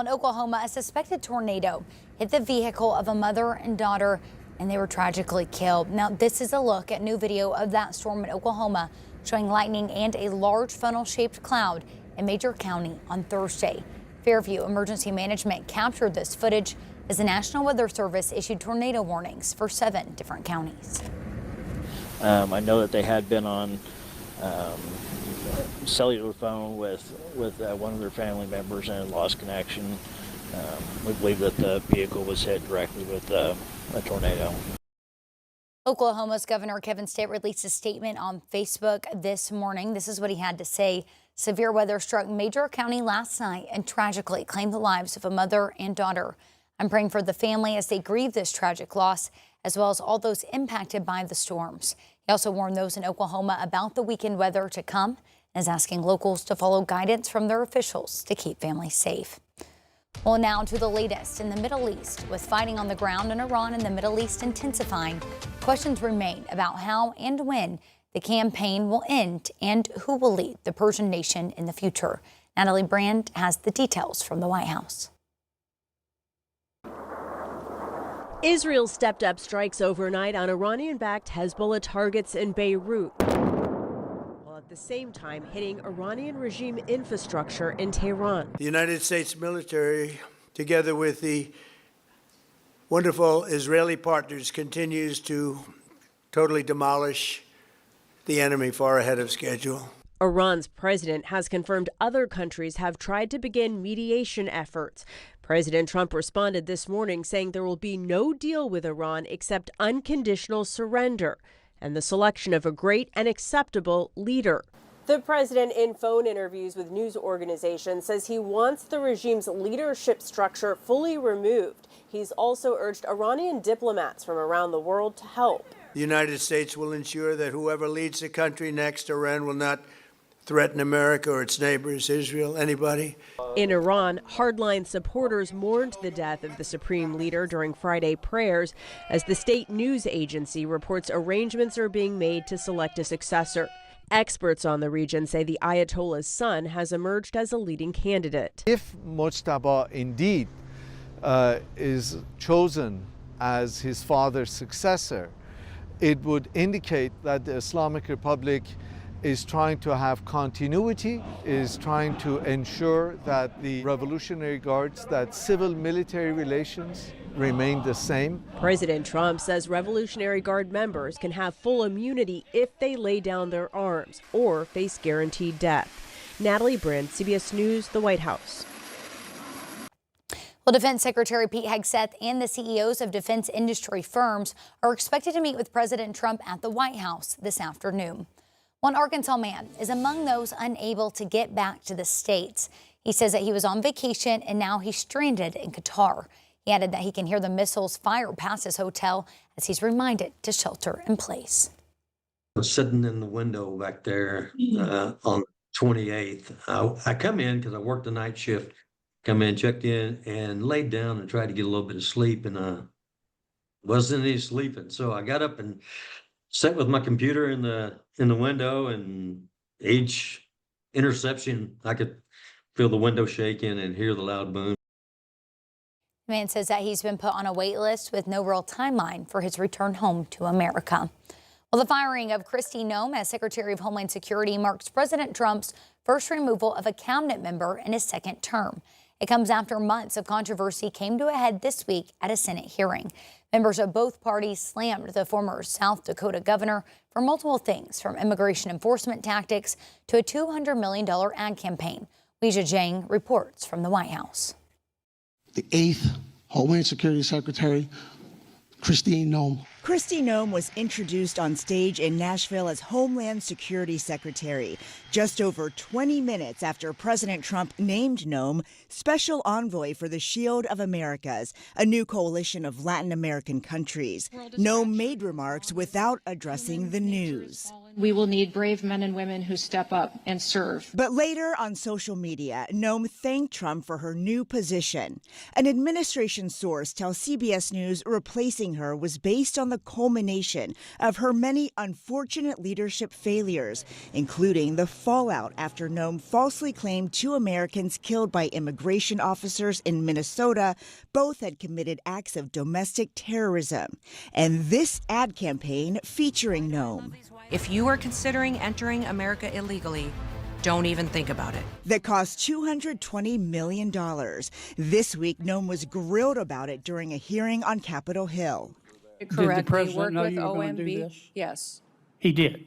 In Oklahoma, a suspected tornado hit the vehicle of a mother and daughter, and they were tragically killed. Now, this is a look at new video of that storm in Oklahoma, showing lightning and a large funnel-shaped cloud in Major County on Thursday. Fairview Emergency Management captured this footage as the National Weather Service issued tornado warnings for 7 different counties. I know that they had been on cellular phone with one of their family members and had lost connection. We believe that the vehicle was hit directly with a tornado. Oklahoma's Governor Kevin Stitt released a statement on Facebook this morning. This is what he had to say. Severe weather struck Major County last night and tragically claimed the lives of a mother and daughter. I'm praying for the family as they grieve this tragic loss, as well as all those impacted by the storms. He also warned those in Oklahoma about the weekend weather to come and is asking locals to follow guidance from their officials to keep families safe. Well, now to the latest in the Middle East. With fighting on the ground in Iran and the Middle East intensifying, questions remain about how and when the campaign will end and who will lead the Persian nation in the future. Natalie Brand has the details from the White House. Israel stepped up strikes overnight on Iranian-backed Hezbollah targets in Beirut, while at the same time hitting Iranian regime infrastructure in Tehran. The United States military, together with the wonderful Israeli partners, continues to totally demolish the enemy far ahead of schedule. Iran's president has confirmed other countries have tried to begin mediation efforts. President Trump responded this morning saying there will be no deal with Iran except unconditional surrender and the selection of a great and acceptable leader. The president, in phone interviews with news organizations, says he wants the regime's leadership structure fully removed. He's also urged Iranian diplomats from around the world to help. The United States will ensure that whoever leads the country next, Iran will not threaten America or its neighbors, Israel, anybody. In Iran, hardline supporters mourned the death of the supreme leader during Friday prayers as the state news agency reports arrangements are being made to select a successor. Experts on the region say the Ayatollah's son has emerged as a leading candidate. If Mojtaba indeed is chosen as his father's successor, it would indicate that the Islamic Republic is trying to have continuity, is trying to ensure that the Revolutionary Guards, that civil-military relations remain the same. President Trump says Revolutionary Guard members can have full immunity if they lay down their arms or face guaranteed death. Natalie Brand, CBS News, the White House. Well, Defense Secretary Pete Hegseth and the CEOs of defense industry firms are expected to meet with President Trump at the White House this afternoon. One Arkansas man is among those unable to get back to the States. He says that he was on vacation and now he's stranded in Qatar. He added that he can hear the missiles fire past his hotel as he's reminded to shelter in place. I was sitting in the window back there on 28th. I come in because I worked the night shift, come in, checked in, and laid down and tried to get a little bit of sleep, and wasn't any sleeping. So I got up and sat with my computer in the window, and each interception, I could feel the window shaking and hear the loud boom. The man says that he's been put on a wait list with no real timeline for his return home to America. Well, the firing of Kristi Noem as Secretary of Homeland Security marks President Trump's first removal of a cabinet member in his second term. It comes after months of controversy came to a head this week at a Senate hearing. Members of both parties slammed the former South Dakota governor for multiple things, from immigration enforcement tactics to a $200 million ad campaign. Weijia Jiang reports from the White House. The 8th Homeland Security Secretary, Kristi Noem. Kristi Noem was introduced on stage in Nashville as Homeland Security Secretary, just over 20 minutes after President Trump named Noem Special Envoy for the Shield of Americas, a new coalition of Latin American countries. Noem made remarks without addressing the news. We will need brave men and women who step up and serve. But later on social media, Noem thanked Trump for her new position. An administration source tells CBS News replacing her was based on the culmination of her many unfortunate leadership failures, including the fallout after Noem falsely claimed 2 Americans killed by immigration officers in Minnesota both had committed acts of domestic terrorism. And this ad campaign featuring Noem. If you are considering entering America illegally, don't even think about it. That cost $220 million. This week, Noem was grilled about it during a hearing on Capitol Hill. Correct. They worked with OMB. Yes. He did.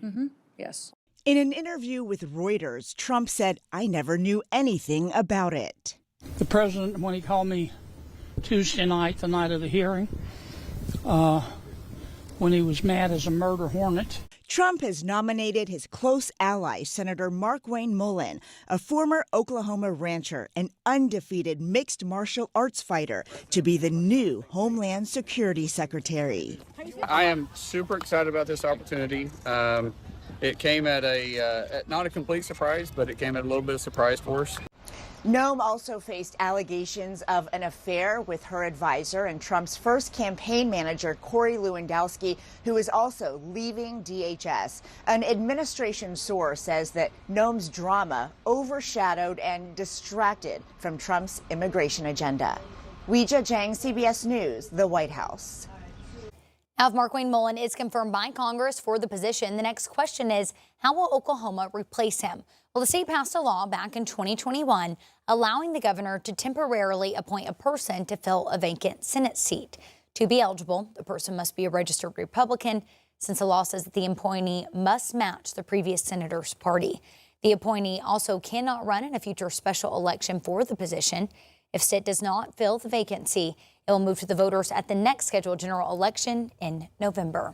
Yes. In an interview with Reuters, Trump said, "I never knew anything about it." The president, when he called me Tuesday night, the night of the hearing, when he was mad as a murder hornet. Trump has nominated his close ally, Senator Markwayne Mullin, a former Oklahoma rancher and undefeated mixed martial arts fighter, to be the new Homeland Security Secretary. I am super excited about this opportunity. It came at not a complete surprise, but it came at a little bit of surprise for us. Noem also faced allegations of an affair with her advisor and Trump's first campaign manager, Corey Lewandowski, who is also leaving DHS. An administration source says that Noem's drama overshadowed and distracted from Trump's immigration agenda. Weijia Zhang, CBS News, the White House. Now, if Markwayne Mullin is confirmed by Congress for the position, the next question is, how will Oklahoma replace him? Well, the state passed a law back in 2021 allowing the governor to temporarily appoint a person to fill a vacant Senate seat. To be eligible, the person must be a registered Republican, since the law says that the appointee must match the previous senator's party. The appointee also cannot run in a future special election for the position. If Stitt does not fill the vacancy, it will move to the voters at the next scheduled general election in November.